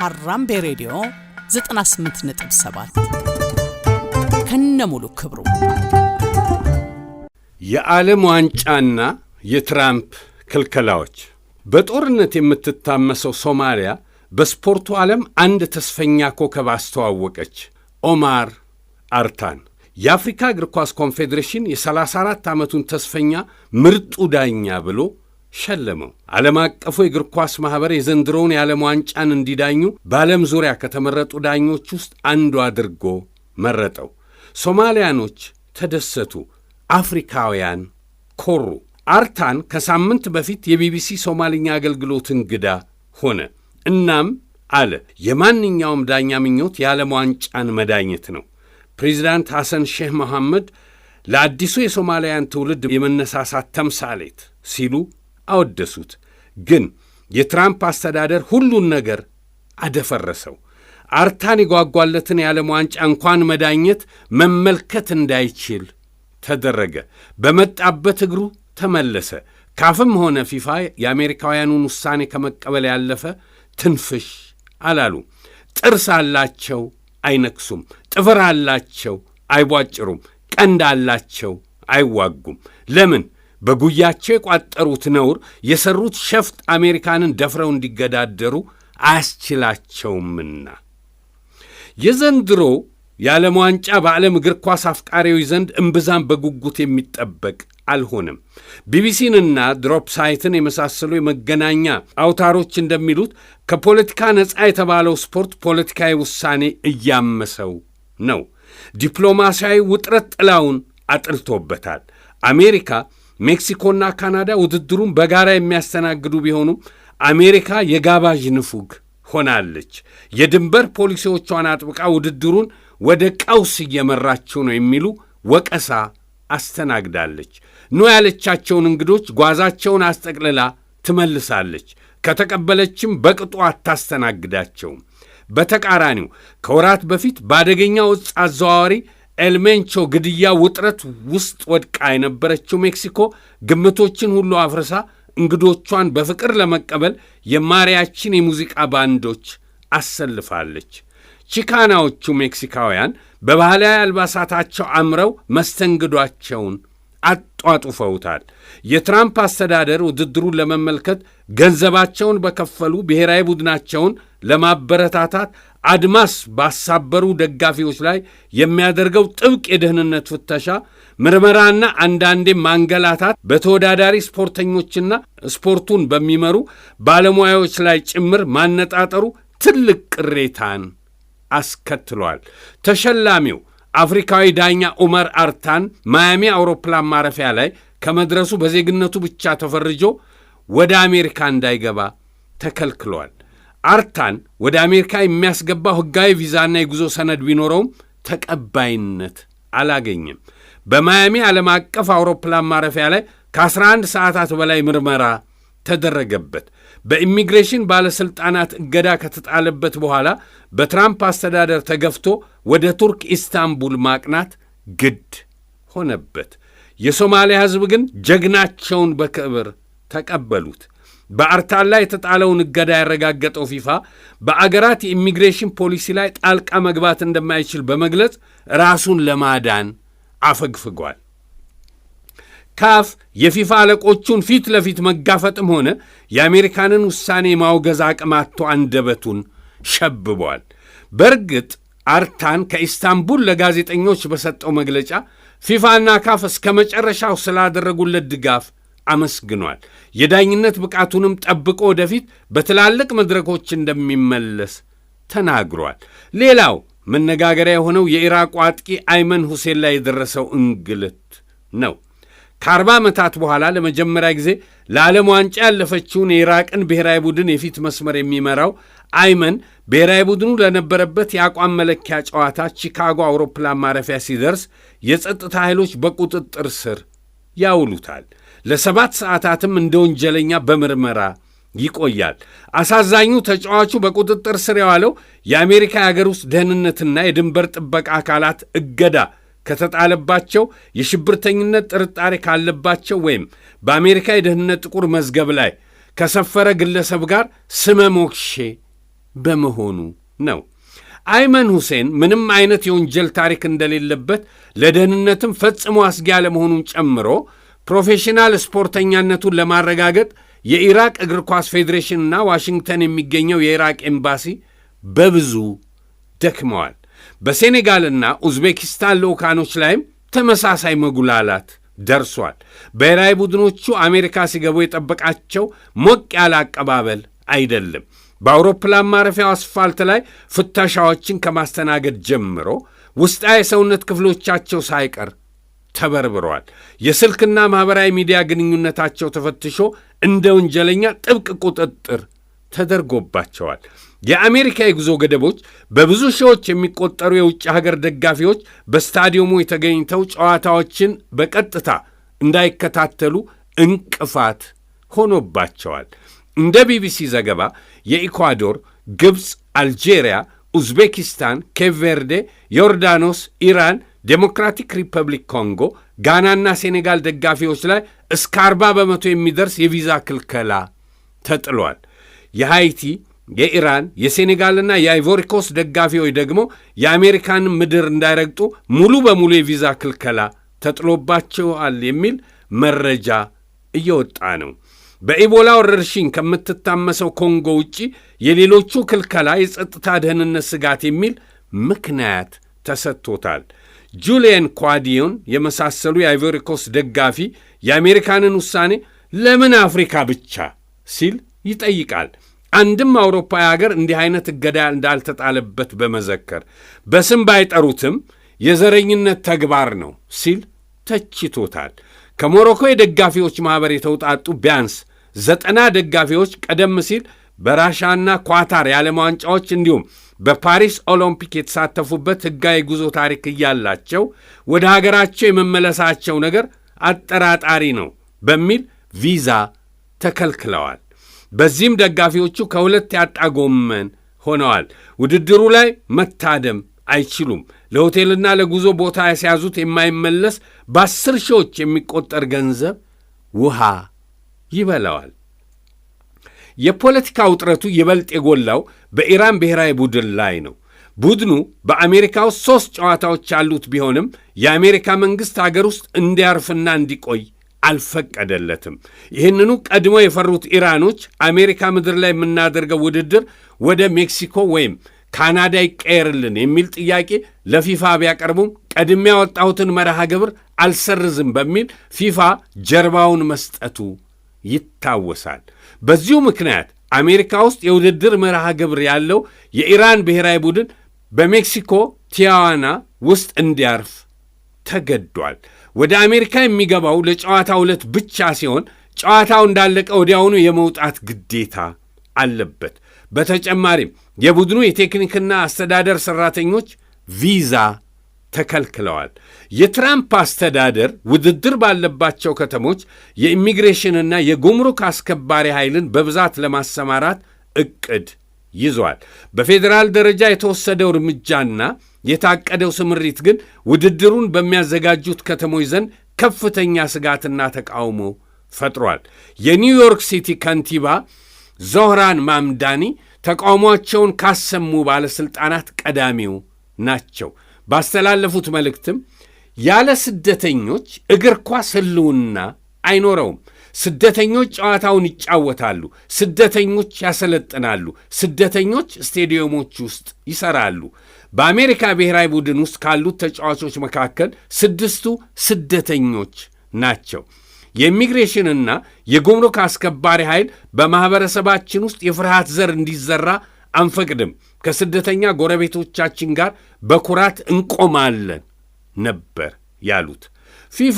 ሀራምቤ ሬዲዮ 98.7 ከነሙሉ ክብሩ የዓለም ዋንጫና የትራምፕ ክልከላዎች። በጦርነት የምትታመሰው ሶማሊያ በስፖርቱ ዓለም አንድ ተስፈኛ ኮከብ አስተዋወቀች። ኦማር አርታን የአፍሪካ እግር ኳስ ኮንፌዴሬሽን የ34 ዓመቱን ተስፈኛ ምርጡ ዳኛ ብሎ ሸለመው። ዓለም አቀፉ የእግር ኳስ ማኅበር የዘንድሮውን የዓለም ዋንጫን እንዲዳኙ በዓለም ዙሪያ ከተመረጡ ዳኞች ውስጥ አንዱ አድርጎ መረጠው። ሶማሊያኖች ተደሰቱ፣ አፍሪካውያን ኮሩ። አርታን ከሳምንት በፊት የቢቢሲ ሶማልኛ አገልግሎት እንግዳ ሆነ። እናም አለ የማንኛውም ዳኛ ምኞት የዓለም ዋንጫን መዳኘት ነው። ፕሬዚዳንት ሐሰን ሼህ መሐመድ ለአዲሱ የሶማሊያን ትውልድ የመነሳሳት ተምሳሌት ሲሉ አወደሱት። ግን የትራምፕ አስተዳደር ሁሉን ነገር አደፈረሰው። አርታን የጓጓለትን የዓለም ዋንጫ እንኳን መዳኘት መመልከት እንዳይችል ተደረገ። በመጣበት እግሩ ተመለሰ። ካፍም ሆነ ፊፋ የአሜሪካውያኑን ውሳኔ ከመቀበል ያለፈ ትንፍሽ አላሉ። ጥርስ አላቸው አይነክሱም፣ ጥፍር አላቸው አይቧጭሩም፣ ቀንድ አላቸው አይዋጉም። ለምን? በጉያቸው የቋጠሩት ነውር፣ የሠሩት ሸፍጥ አሜሪካንን ደፍረው እንዲገዳደሩ አያስችላቸውምና። የዘንድሮ የዓለም ዋንጫ በዓለም እግር ኳስ አፍቃሪዎች ዘንድ እምብዛም በጉጉት የሚጠበቅ አልሆነም። ቢቢሲንና ድሮፕ ሳይትን የመሳሰሉ የመገናኛ አውታሮች እንደሚሉት ከፖለቲካ ነፃ የተባለው ስፖርት ፖለቲካዊ ውሳኔ እያመሰው ነው። ዲፕሎማሲያዊ ውጥረት ጥላውን አጥልቶበታል። አሜሪካ፣ ሜክሲኮና ካናዳ ውድድሩን በጋራ የሚያስተናግዱ ቢሆኑም አሜሪካ የጋባዥ ንፉግ ሆናለች። የድንበር ፖሊሲዎቿን አጥብቃ ውድድሩን ወደ ቀውስ እየመራችው ነው የሚሉ ወቀሳ አስተናግዳለች። ኖ ያለቻቸውን እንግዶች ጓዛቸውን አስጠቅልላ ትመልሳለች። ከተቀበለችም በቅጡ አታስተናግዳቸውም። በተቃራኒው ከወራት በፊት በአደገኛው ዕፅ አዘዋዋሪ ኤልሜንቾ ግድያ ውጥረት ውስጥ ወድቃ የነበረችው ሜክሲኮ ግምቶችን ሁሉ አፍርሳ እንግዶቿን በፍቅር ለመቀበል የማሪያችን የሙዚቃ ባንዶች አሰልፋለች። ቺካናዎቹ ሜክሲካውያን በባህላዊ አልባሳታቸው አምረው መስተንግዷቸውን አጧጡፈውታል። የትራምፕ አስተዳደር ውድድሩን ለመመልከት ገንዘባቸውን በከፈሉ ብሔራዊ ቡድናቸውን ለማበረታታት አድማስ ባሳበሩ ደጋፊዎች ላይ የሚያደርገው ጥብቅ የደህንነት ፍተሻ፣ ምርመራና አንዳንዴም ማንገላታት በተወዳዳሪ ስፖርተኞችና ስፖርቱን በሚመሩ ባለሙያዎች ላይ ጭምር ማነጣጠሩ ትልቅ ቅሬታን አስከትሏል። ተሸላሚው አፍሪካዊ ዳኛ ኡመር አርታን ማያሚ አውሮፕላን ማረፊያ ላይ ከመድረሱ በዜግነቱ ብቻ ተፈርጆ ወደ አሜሪካ እንዳይገባ ተከልክሏል። አርታን ወደ አሜሪካ የሚያስገባው ሕጋዊ ቪዛና የጉዞ ሰነድ ቢኖረውም ተቀባይነት አላገኘም። በማያሚ ዓለም አቀፍ አውሮፕላን ማረፊያ ላይ ከ11 ሰዓታት በላይ ምርመራ ተደረገበት። በኢሚግሬሽን ባለሥልጣናት እገዳ ከተጣለበት በኋላ በትራምፕ አስተዳደር ተገፍቶ ወደ ቱርክ ኢስታንቡል ማቅናት ግድ ሆነበት። የሶማሊያ ሕዝብ ግን ጀግናቸውን በክብር ተቀበሉት። በአርታን ላይ የተጣለውን እገዳ ያረጋገጠው ፊፋ በአገራት የኢሚግሬሽን ፖሊሲ ላይ ጣልቃ መግባት እንደማይችል በመግለጽ ራሱን ለማዳን አፈግፍጓል። ካፍ የፊፋ አለቆቹን ፊት ለፊት መጋፈጥም ሆነ የአሜሪካንን ውሳኔ ማውገዝ አቅም አጥቶ አንደበቱን ሸብቧል። በእርግጥ አርታን ከኢስታንቡል ለጋዜጠኞች በሰጠው መግለጫ ፊፋና ካፍ እስከ መጨረሻው ስላደረጉለት ድጋፍ አመስግኗል። የዳኝነት ብቃቱንም ጠብቆ ወደፊት በትላልቅ መድረኮች እንደሚመለስ ተናግሯል። ሌላው መነጋገሪያ የሆነው የኢራቁ አጥቂ አይመን ሁሴን ላይ የደረሰው እንግልት ነው። ከ40 ዓመታት በኋላ ለመጀመሪያ ጊዜ ለዓለም ዋንጫ ያለፈችውን የኢራቅን ብሔራዊ ቡድን የፊት መስመር የሚመራው አይመን ብሔራዊ ቡድኑ ለነበረበት የአቋም መለኪያ ጨዋታ ቺካጎ አውሮፕላን ማረፊያ ሲደርስ የጸጥታ ኃይሎች በቁጥጥር ስር ያውሉታል። ለ7 ሰዓታትም እንደ ወንጀለኛ በምርመራ ይቆያል። አሳዛኙ ተጫዋቹ በቁጥጥር ስር የዋለው የአሜሪካ የአገር ውስጥ ደህንነትና የድንበር ጥበቃ አካላት እገዳ ከተጣለባቸው የሽብርተኝነት ጥርጣሬ ካለባቸው ወይም በአሜሪካ የደህንነት ጥቁር መዝገብ ላይ ከሰፈረ ግለሰብ ጋር ስመ ሞክሼ በመሆኑ ነው። አይመን ሁሴን ምንም አይነት የወንጀል ታሪክ እንደሌለበት ለደህንነትም ፈጽሞ አስጊ ያለመሆኑን ጨምሮ ፕሮፌሽናል ስፖርተኛነቱን ለማረጋገጥ የኢራቅ እግር ኳስ ፌዴሬሽንና ዋሽንግተን የሚገኘው የኢራቅ ኤምባሲ በብዙ ደክመዋል። በሴኔጋልና ኡዝቤኪስታን ልዑካኖች ላይም ተመሳሳይ መጉላላት ደርሷል። ብሔራዊ ቡድኖቹ አሜሪካ ሲገቡ የጠበቃቸው ሞቅ ያለ አቀባበል አይደለም። በአውሮፕላን ማረፊያው አስፋልት ላይ ፍተሻዎችን ከማስተናገድ ጀምሮ ውስጣዊ የሰውነት ክፍሎቻቸው ሳይቀር ተበርብረዋል። የስልክና ማኅበራዊ ሚዲያ ግንኙነታቸው ተፈትሾ እንደ ወንጀለኛ ጥብቅ ቁጥጥር ተደርጎባቸዋል። የአሜሪካ የጉዞ ገደቦች በብዙ ሺዎች የሚቆጠሩ የውጭ ሀገር ደጋፊዎች በስታዲየሙ የተገኝተው ጨዋታዎችን በቀጥታ እንዳይከታተሉ እንቅፋት ሆኖባቸዋል። እንደ ቢቢሲ ዘገባ የኢኳዶር፣ ግብፅ፣ አልጄሪያ፣ ኡዝቤኪስታን፣ ኬፕ ቬርዴ፣ ዮርዳኖስ፣ ኢራን፣ ዴሞክራቲክ ሪፐብሊክ ኮንጎ፣ ጋናና ሴኔጋል ደጋፊዎች ላይ እስከ 40 በመቶ የሚደርስ የቪዛ ክልከላ ተጥሏል። የሃይቲ፣ የኢራን፣ የሴኔጋልና የአይቮሪኮስ ደጋፊዎች ደግሞ የአሜሪካን ምድር እንዳይረግጡ ሙሉ በሙሉ የቪዛ ክልከላ ተጥሎባቸዋል የሚል መረጃ እየወጣ ነው። በኢቦላ ወረርሽኝ ከምትታመሰው ኮንጎ ውጪ የሌሎቹ ክልከላ የጸጥታ ደህንነት ስጋት የሚል ምክንያት ተሰጥቶታል። ጁሊየን ኳዲዮን የመሳሰሉ የአይቮሪኮስ ደጋፊ የአሜሪካንን ውሳኔ ለምን አፍሪካ ብቻ ሲል ይጠይቃል። አንድም አውሮፓዊ ሀገር እንዲህ አይነት እገዳ እንዳልተጣለበት በመዘከር በስም ባይጠሩትም የዘረኝነት ተግባር ነው ሲል ተችቶታል። ከሞሮኮ የደጋፊዎች ማኅበር የተውጣጡ ቢያንስ 90 ደጋፊዎች ቀደም ሲል በራሻና ኳታር የዓለም ዋንጫዎች እንዲሁም በፓሪስ ኦሎምፒክ የተሳተፉበት ሕጋዊ ጉዞ ታሪክ እያላቸው ወደ ሀገራቸው የመመለሳቸው ነገር አጠራጣሪ ነው በሚል ቪዛ ተከልክለዋል። በዚህም ደጋፊዎቹ ከሁለት ያጣ ጎመን ሆነዋል። ውድድሩ ላይ መታደም አይችሉም። ለሆቴልና ለጉዞ ቦታ ያስያዙት የማይመለስ በ10 ሺዎች የሚቆጠር ገንዘብ ውሃ ይበላዋል። የፖለቲካ ውጥረቱ ይበልጥ የጎላው በኢራን ብሔራዊ ቡድን ላይ ነው። ቡድኑ በአሜሪካ ውስጥ 3 ጨዋታዎች ያሉት ቢሆንም የአሜሪካ መንግሥት አገር ውስጥ እንዲያርፍና እንዲቆይ አልፈቀደለትም። ይህንኑ ቀድሞ የፈሩት ኢራኖች አሜሪካ ምድር ላይ የምናደርገው ውድድር ወደ ሜክሲኮ ወይም ካናዳ ይቀየርልን የሚል ጥያቄ ለፊፋ ቢያቀርቡም ቀድሜ ያወጣሁትን መርሃ ግብር አልሰርዝም በሚል ፊፋ ጀርባውን መስጠቱ ይታወሳል። በዚሁ ምክንያት አሜሪካ ውስጥ የውድድር መርሃ ግብር ያለው የኢራን ብሔራዊ ቡድን በሜክሲኮ ቲያዋና ውስጥ እንዲያርፍ ተገዷል። ወደ አሜሪካ የሚገባው ለጨዋታው ዕለት ብቻ ሲሆን ጨዋታው እንዳለቀ ወዲያውኑ የመውጣት ግዴታ አለበት። በተጨማሪም የቡድኑ የቴክኒክና አስተዳደር ሠራተኞች ቪዛ ተከልክለዋል። የትራምፕ አስተዳደር ውድድር ባለባቸው ከተሞች የኢሚግሬሽንና የጉምሩክ አስከባሪ ኃይልን በብዛት ለማሰማራት ዕቅድ ይዟል። በፌዴራል ደረጃ የተወሰደው እርምጃና የታቀደው ስምሪት ግን ውድድሩን በሚያዘጋጁት ከተሞች ዘንድ ከፍተኛ ስጋትና ተቃውሞ ፈጥሯል። የኒውዮርክ ሲቲ ከንቲባ ዞህራን ማምዳኒ ተቃውሟቸውን ካሰሙ ባለሥልጣናት ቀዳሚው ናቸው። ባስተላለፉት መልእክትም ያለ ስደተኞች እግር ኳስ ሕልውና አይኖረውም። ስደተኞች ጨዋታውን ይጫወታሉ፣ ስደተኞች ያሰለጥናሉ፣ ስደተኞች ስቴዲየሞች ውስጥ ይሠራሉ። በአሜሪካ ብሔራዊ ቡድን ውስጥ ካሉት ተጫዋቾች መካከል 6ቱ ስደተኞች ናቸው። የኢሚግሬሽንና የጉምሩክ አስከባሪ ኃይል በማኅበረሰባችን ውስጥ የፍርሃት ዘር እንዲዘራ አንፈቅድም፣ ከስደተኛ ጎረቤቶቻችን ጋር በኩራት እንቆማለን ነበር ያሉት። ፊፋ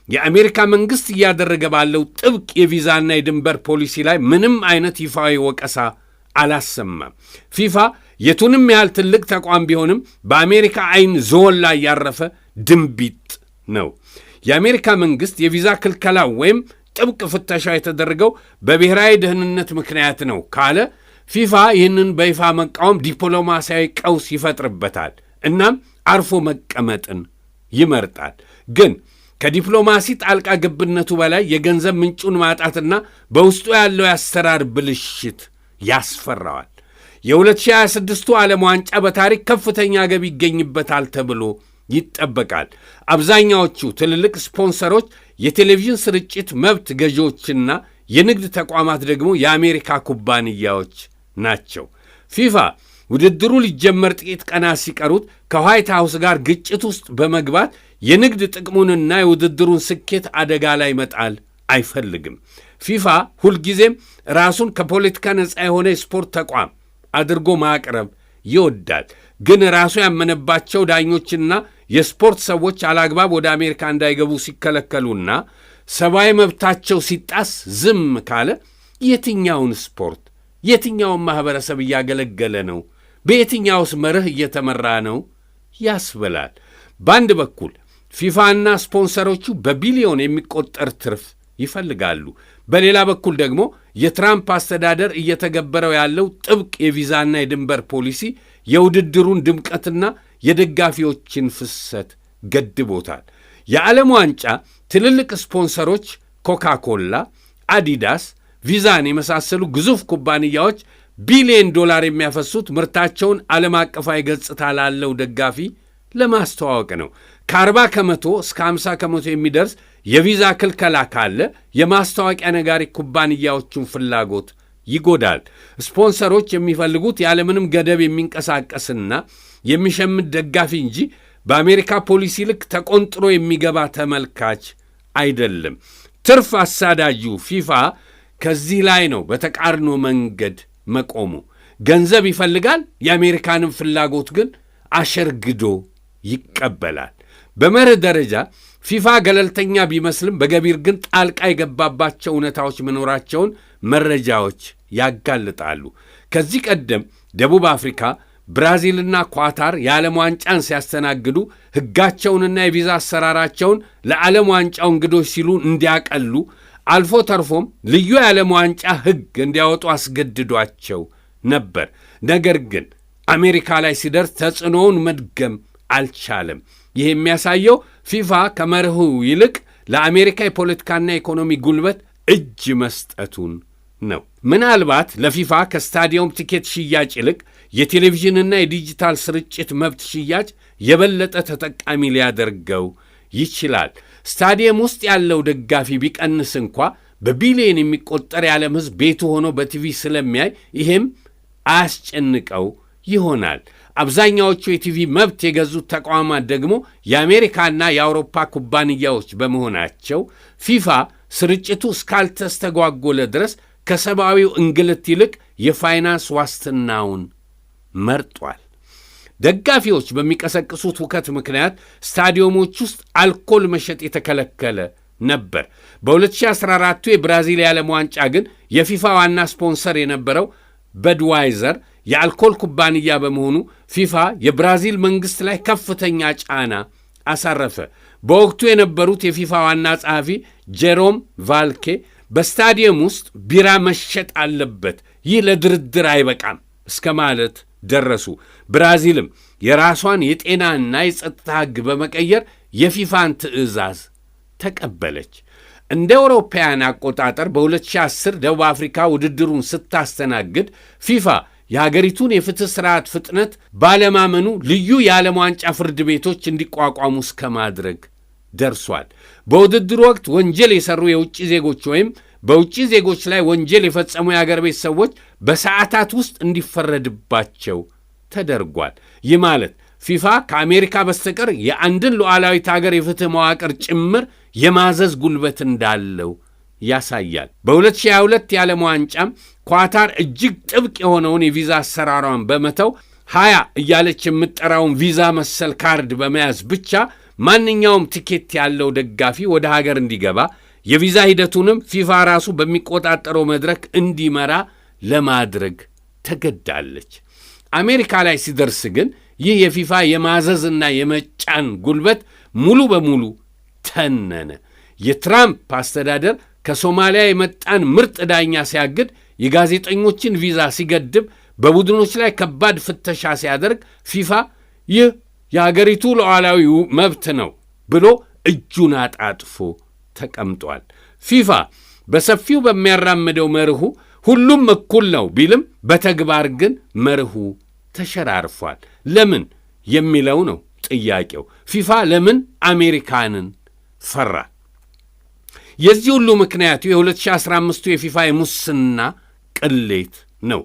የአሜሪካ መንግሥት እያደረገ ባለው ጥብቅ የቪዛና የድንበር ፖሊሲ ላይ ምንም አይነት ይፋዊ ወቀሳ አላሰማም። ፊፋ የቱንም ያህል ትልቅ ተቋም ቢሆንም በአሜሪካ ዓይን ዞን ላይ ያረፈ ድንቢጥ ነው። የአሜሪካ መንግሥት የቪዛ ክልከላ ወይም ጥብቅ ፍተሻ የተደረገው በብሔራዊ ደህንነት ምክንያት ነው ካለ ፊፋ ይህንን በይፋ መቃወም ዲፕሎማሲያዊ ቀውስ ይፈጥርበታል። እናም አርፎ መቀመጥን ይመርጣል። ግን ከዲፕሎማሲ ጣልቃ ገብነቱ በላይ የገንዘብ ምንጩን ማጣትና በውስጡ ያለው የአሰራር ብልሽት ያስፈራዋል። የ2026ቱ ዓለም ዋንጫ በታሪክ ከፍተኛ ገቢ ይገኝበታል ተብሎ ይጠበቃል። አብዛኛዎቹ ትልልቅ ስፖንሰሮች የቴሌቪዥን ስርጭት መብት ገዢዎችና የንግድ ተቋማት ደግሞ የአሜሪካ ኩባንያዎች ናቸው። ፊፋ ውድድሩ ሊጀመር ጥቂት ቀናት ሲቀሩት ከዋይት ሃውስ ጋር ግጭት ውስጥ በመግባት የንግድ ጥቅሙንና የውድድሩን ስኬት አደጋ ላይ መጣል አይፈልግም። ፊፋ ሁልጊዜም ራሱን ከፖለቲካ ነፃ የሆነ የስፖርት ተቋም አድርጎ ማቅረብ ይወዳል። ግን ራሱ ያመነባቸው ዳኞችና የስፖርት ሰዎች አላግባብ ወደ አሜሪካ እንዳይገቡ ሲከለከሉና ሰብአዊ መብታቸው ሲጣስ ዝም ካለ የትኛውን ስፖርት የትኛውን ማኅበረሰብ እያገለገለ ነው? በየትኛውስ መርህ እየተመራ ነው ያስብላል። በአንድ በኩል ፊፋና ስፖንሰሮቹ በቢሊዮን የሚቆጠር ትርፍ ይፈልጋሉ። በሌላ በኩል ደግሞ የትራምፕ አስተዳደር እየተገበረው ያለው ጥብቅ የቪዛና የድንበር ፖሊሲ የውድድሩን ድምቀትና የደጋፊዎችን ፍሰት ገድቦታል። የዓለም ዋንጫ ትልልቅ ስፖንሰሮች ኮካኮላ፣ አዲዳስ፣ ቪዛን የመሳሰሉ ግዙፍ ኩባንያዎች ቢሊዮን ዶላር የሚያፈሱት ምርታቸውን ዓለም አቀፋዊ ገጽታ ላለው ደጋፊ ለማስተዋወቅ ነው። ከ40 ከመቶ እስከ 50 ከመቶ የሚደርስ የቪዛ ክልከላ ካለ የማስታወቂያ ነጋሪ ኩባንያዎቹን ፍላጎት ይጎዳል። ስፖንሰሮች የሚፈልጉት ያለምንም ገደብ የሚንቀሳቀስና የሚሸምት ደጋፊ እንጂ በአሜሪካ ፖሊሲ ልክ ተቆንጥሮ የሚገባ ተመልካች አይደለም። ትርፍ አሳዳጁ ፊፋ ከዚህ ላይ ነው በተቃርኖ መንገድ መቆሙ። ገንዘብ ይፈልጋል፣ የአሜሪካንን ፍላጎት ግን አሸርግዶ ይቀበላል። በመርህ ደረጃ ፊፋ ገለልተኛ ቢመስልም በገቢር ግን ጣልቃ የገባባቸው እውነታዎች መኖራቸውን መረጃዎች ያጋልጣሉ። ከዚህ ቀደም ደቡብ አፍሪካ፣ ብራዚልና ኳታር የዓለም ዋንጫን ሲያስተናግዱ ሕጋቸውንና የቪዛ አሰራራቸውን ለዓለም ዋንጫው እንግዶች ሲሉ እንዲያቀሉ አልፎ ተርፎም ልዩ የዓለም ዋንጫ ሕግ እንዲያወጡ አስገድዷቸው ነበር። ነገር ግን አሜሪካ ላይ ሲደርስ ተጽዕኖውን መድገም አልቻለም። ይህ የሚያሳየው ፊፋ ከመርሁ ይልቅ ለአሜሪካ የፖለቲካና ኢኮኖሚ ጉልበት እጅ መስጠቱን ነው። ምናልባት ለፊፋ ከስታዲየም ቲኬት ሽያጭ ይልቅ የቴሌቪዥንና የዲጂታል ስርጭት መብት ሽያጭ የበለጠ ተጠቃሚ ሊያደርገው ይችላል። ስታዲየም ውስጥ ያለው ደጋፊ ቢቀንስ እንኳ በቢሊዮን የሚቆጠር የዓለም ሕዝብ ቤቱ ሆኖ በቲቪ ስለሚያይ ይህም አያስጨንቀው ይሆናል። አብዛኛዎቹ የቲቪ መብት የገዙት ተቋማት ደግሞ የአሜሪካና የአውሮፓ ኩባንያዎች በመሆናቸው ፊፋ ስርጭቱ እስካልተስተጓጎለ ድረስ ከሰብአዊው እንግልት ይልቅ የፋይናንስ ዋስትናውን መርጧል። ደጋፊዎች በሚቀሰቅሱት ሁከት ምክንያት ስታዲየሞች ውስጥ አልኮል መሸጥ የተከለከለ ነበር። በ2014 የብራዚል የዓለም ዋንጫ ግን የፊፋ ዋና ስፖንሰር የነበረው በድዋይዘር የአልኮል ኩባንያ በመሆኑ ፊፋ የብራዚል መንግሥት ላይ ከፍተኛ ጫና አሳረፈ። በወቅቱ የነበሩት የፊፋ ዋና ጸሐፊ ጄሮም ቫልኬ በስታዲየም ውስጥ ቢራ መሸጥ አለበት፣ ይህ ለድርድር አይበቃም እስከ ማለት ደረሱ። ብራዚልም የራሷን የጤናና የጸጥታ ሕግ በመቀየር የፊፋን ትዕዛዝ ተቀበለች። እንደ አውሮፓውያን አቆጣጠር በ2010 ደቡብ አፍሪካ ውድድሩን ስታስተናግድ ፊፋ የሀገሪቱን የፍትሕ ሥርዓት ፍጥነት ባለማመኑ ልዩ የዓለም ዋንጫ ፍርድ ቤቶች እንዲቋቋሙ እስከ ማድረግ ደርሷል። በውድድሩ ወቅት ወንጀል የሠሩ የውጭ ዜጎች ወይም በውጭ ዜጎች ላይ ወንጀል የፈጸሙ የአገር ቤት ሰዎች በሰዓታት ውስጥ እንዲፈረድባቸው ተደርጓል። ይህ ማለት ፊፋ ከአሜሪካ በስተቀር የአንድን ሉዓላዊት አገር የፍትሕ መዋቅር ጭምር የማዘዝ ጉልበት እንዳለው ያሳያል። በ2022 የዓለም ዋንጫም ኳታር እጅግ ጥብቅ የሆነውን የቪዛ አሰራሯን በመተው 20 እያለች የምትጠራውን ቪዛ መሰል ካርድ በመያዝ ብቻ ማንኛውም ቲኬት ያለው ደጋፊ ወደ ሀገር እንዲገባ የቪዛ ሂደቱንም ፊፋ ራሱ በሚቆጣጠረው መድረክ እንዲመራ ለማድረግ ተገዳለች። አሜሪካ ላይ ሲደርስ ግን ይህ የፊፋ የማዘዝና የመጫን ጉልበት ሙሉ በሙሉ ተነነ። የትራምፕ አስተዳደር ከሶማሊያ የመጣን ምርጥ ዳኛ ሲያግድ፣ የጋዜጠኞችን ቪዛ ሲገድብ፣ በቡድኖች ላይ ከባድ ፍተሻ ሲያደርግ ፊፋ ይህ የአገሪቱ ሉዓላዊ መብት ነው ብሎ እጁን አጣጥፎ ተቀምጧል። ፊፋ በሰፊው በሚያራምደው መርሁ ሁሉም እኩል ነው ቢልም በተግባር ግን መርሁ ተሸራርፏል። ለምን የሚለው ነው ጥያቄው። ፊፋ ለምን አሜሪካንን ፈራ? የዚህ ሁሉ ምክንያቱ የ2015 የፊፋ የሙስና ቅሌት ነው።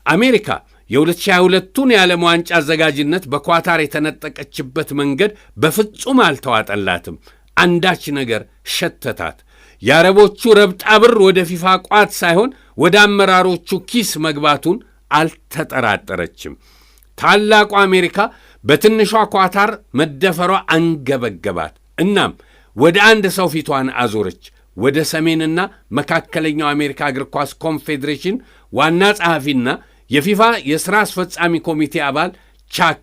አሜሪካ የ2022ቱን የዓለም ዋንጫ አዘጋጅነት በኳታር የተነጠቀችበት መንገድ በፍጹም አልተዋጠላትም። አንዳች ነገር ሸተታት። የአረቦቹ ረብጣ ብር ወደ ፊፋ ቋት ሳይሆን ወደ አመራሮቹ ኪስ መግባቱን አልተጠራጠረችም። ታላቋ አሜሪካ በትንሿ ኳታር መደፈሯ አንገበገባት። እናም ወደ አንድ ሰው ፊቷን አዞረች። ወደ ሰሜንና መካከለኛው አሜሪካ እግር ኳስ ኮንፌዴሬሽን ዋና ጸሐፊና የፊፋ የሥራ አስፈጻሚ ኮሚቴ አባል ቻክ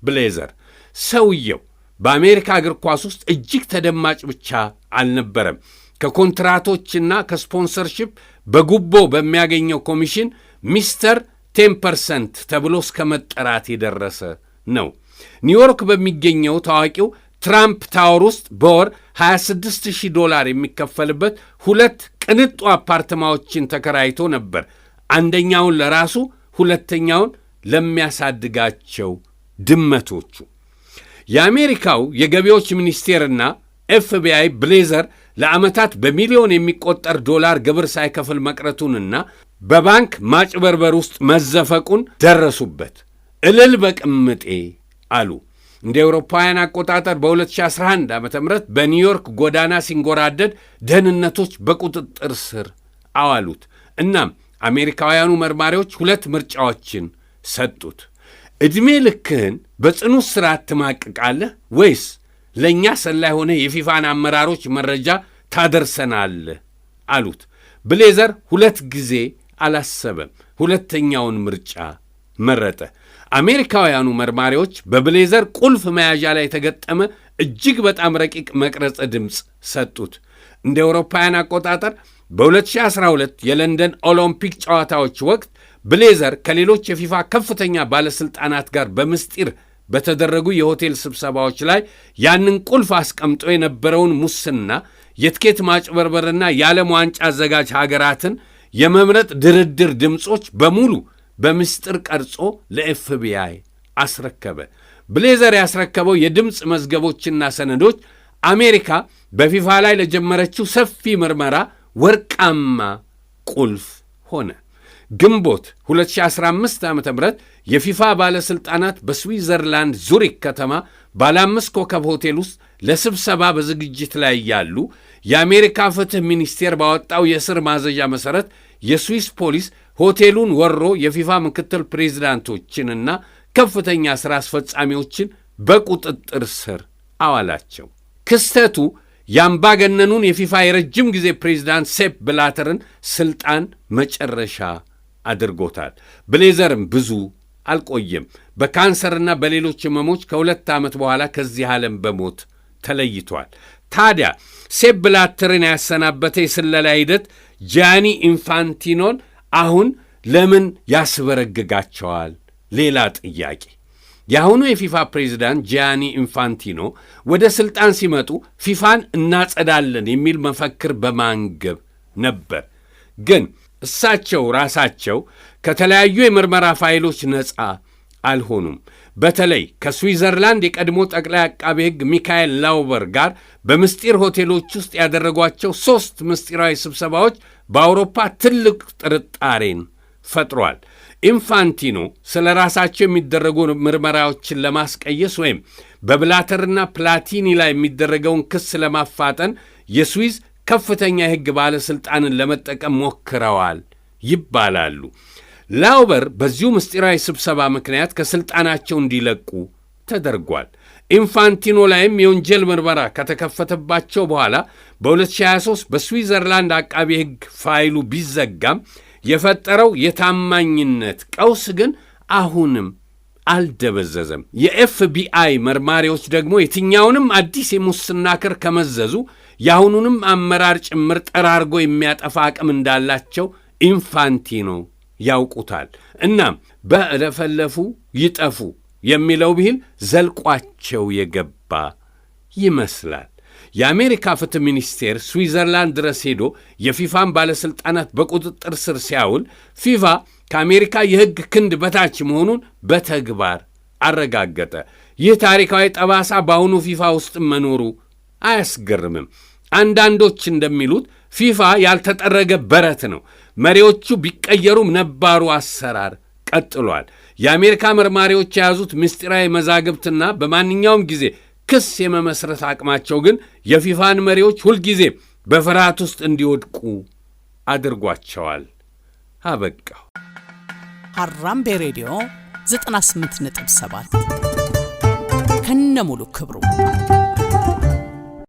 ብሌዘር። ሰውየው በአሜሪካ እግር ኳስ ውስጥ እጅግ ተደማጭ ብቻ አልነበረም። ከኮንትራቶችና ከስፖንሰርሺፕ በጉቦ በሚያገኘው ኮሚሽን ሚስተር 10% ተብሎ እስከ መጠራት የደረሰ ነው። ኒውዮርክ በሚገኘው ታዋቂው ትራምፕ ታወር ውስጥ በወር $26,000 የሚከፈልበት 2 ቅንጡ አፓርትማዎችን ተከራይቶ ነበር። አንደኛውን ለራሱ፣ ሁለተኛውን ለሚያሳድጋቸው ድመቶቹ። የአሜሪካው የገቢዎች ሚኒስቴርና FBI ብሌዘር ለዓመታት በሚሊዮን የሚቆጠር ዶላር ግብር ሳይከፍል መቅረቱንና በባንክ ማጭበርበር ውስጥ መዘፈቁን ደረሱበት። እልል በቅምጤ አሉ። እንደ አውሮፓውያን አቆጣጠር በ2011 ዓ.ም በኒውዮርክ ጎዳና ሲንጎራደድ ደህንነቶች በቁጥጥር ስር አዋሉት። እናም አሜሪካውያኑ መርማሪዎች 2 ምርጫዎችን ሰጡት። ዕድሜ ልክህን በጽኑ እስራት ትማቅቃለህ ወይስ ለእኛ ሰላይ ሆነ የፊፋን አመራሮች መረጃ ታደርሰናለህ አሉት። ብሌዘር 2 ጊዜ አላሰበም። ሁለተኛውን ምርጫ መረጠ። አሜሪካውያኑ መርማሪዎች በብሌዘር ቁልፍ መያዣ ላይ የተገጠመ እጅግ በጣም ረቂቅ መቅረጸ ድምፅ ሰጡት። እንደ አውሮፓውያን አቆጣጠር በ2012 የለንደን ኦሎምፒክ ጨዋታዎች ወቅት ብሌዘር ከሌሎች የፊፋ ከፍተኛ ባለሥልጣናት ጋር በምስጢር በተደረጉ የሆቴል ስብሰባዎች ላይ ያንን ቁልፍ አስቀምጦ የነበረውን ሙስና፣ የትኬት ማጭበርበርና የዓለም ዋንጫ አዘጋጅ ሀገራትን የመምረጥ ድርድር ድምፆች በሙሉ በምስጢር ቀርጾ ለኤፍቢአይ አስረከበ። ብሌዘር ያስረከበው የድምፅ መዝገቦችና ሰነዶች አሜሪካ በፊፋ ላይ ለጀመረችው ሰፊ ምርመራ ወርቃማ ቁልፍ ሆነ። ግንቦት 2015 ዓ.ም የፊፋ ባለሥልጣናት በስዊዘርላንድ ዙሪክ ከተማ ባለ 5 ኮከብ ሆቴል ውስጥ ለስብሰባ በዝግጅት ላይ ያሉ የአሜሪካ ፍትሕ ሚኒስቴር ባወጣው የእስር ማዘዣ መሠረት የስዊስ ፖሊስ ሆቴሉን ወሮ የፊፋ ምክትል ፕሬዚዳንቶችንና ከፍተኛ ሥራ አስፈጻሚዎችን በቁጥጥር ስር አዋላቸው። ክስተቱ የአምባገነኑን የፊፋ የረጅም ጊዜ ፕሬዚዳንት ሴፕ ብላተርን ሥልጣን መጨረሻ አድርጎታል። ብሌዘርም ብዙ አልቆየም። በካንሰርና በሌሎች ሕመሞች ከ2 ዓመት በኋላ ከዚህ ዓለም በሞት ተለይቷል። ታዲያ ሴፕ ብላተርን ያሰናበተ የስለላ ሂደት ጂያኒ ኢንፋንቲኖን አሁን ለምን ያስበረግጋቸዋል? ሌላ ጥያቄ። የአሁኑ የፊፋ ፕሬዚዳንት ጂያኒ ኢንፋንቲኖ ወደ ሥልጣን ሲመጡ ፊፋን እናጸዳለን የሚል መፈክር በማንገብ ነበር። ግን እሳቸው ራሳቸው ከተለያዩ የምርመራ ፋይሎች ነፃ አልሆኑም። በተለይ ከስዊዘርላንድ የቀድሞ ጠቅላይ አቃቤ ሕግ ሚካኤል ላውበር ጋር በምስጢር ሆቴሎች ውስጥ ያደረጓቸው 3 ምስጢራዊ ስብሰባዎች በአውሮፓ ትልቅ ጥርጣሬን ፈጥሯል። ኢንፋንቲኖ ስለ ራሳቸው የሚደረጉ ምርመራዎችን ለማስቀየስ ወይም በብላተርና ፕላቲኒ ላይ የሚደረገውን ክስ ለማፋጠን የስዊዝ ከፍተኛ የሕግ ባለሥልጣንን ለመጠቀም ሞክረዋል ይባላሉ። ላውበር በዚሁ ምስጢራዊ ስብሰባ ምክንያት ከሥልጣናቸው እንዲለቁ ተደርጓል። ኢንፋንቲኖ ላይም የወንጀል ምርመራ ከተከፈተባቸው በኋላ በ2023 በስዊዘርላንድ አቃቢ ሕግ ፋይሉ ቢዘጋም የፈጠረው የታማኝነት ቀውስ ግን አሁንም አልደበዘዘም። የኤፍቢአይ መርማሪዎች ደግሞ የትኛውንም አዲስ የሙስና ክር ከመዘዙ የአሁኑንም አመራር ጭምር ጠራርጎ የሚያጠፋ አቅም እንዳላቸው ኢንፋንቲኖ ያውቁታል። እናም በለፈለፉ ይጠፉ የሚለው ብሂል ዘልቋቸው የገባ ይመስላል። የአሜሪካ ፍትህ ሚኒስቴር ስዊዘርላንድ ድረስ ሄዶ የፊፋን ባለሥልጣናት በቁጥጥር ስር ሲያውል ፊፋ ከአሜሪካ የሕግ ክንድ በታች መሆኑን በተግባር አረጋገጠ። ይህ ታሪካዊ ጠባሳ በአሁኑ ፊፋ ውስጥ መኖሩ አያስገርምም። አንዳንዶች እንደሚሉት ፊፋ ያልተጠረገ በረት ነው። መሪዎቹ ቢቀየሩም ነባሩ አሰራር ቀጥሏል። የአሜሪካ መርማሪዎች የያዙት ምስጢራዊ መዛግብትና በማንኛውም ጊዜ ክስ የመመስረት አቅማቸው ግን የፊፋን መሪዎች ሁልጊዜ በፍርሃት ውስጥ እንዲወድቁ አድርጓቸዋል። አበቃው። ሀራምቤ ሬዲዮ 98.7 ከነሙሉ ክብሩ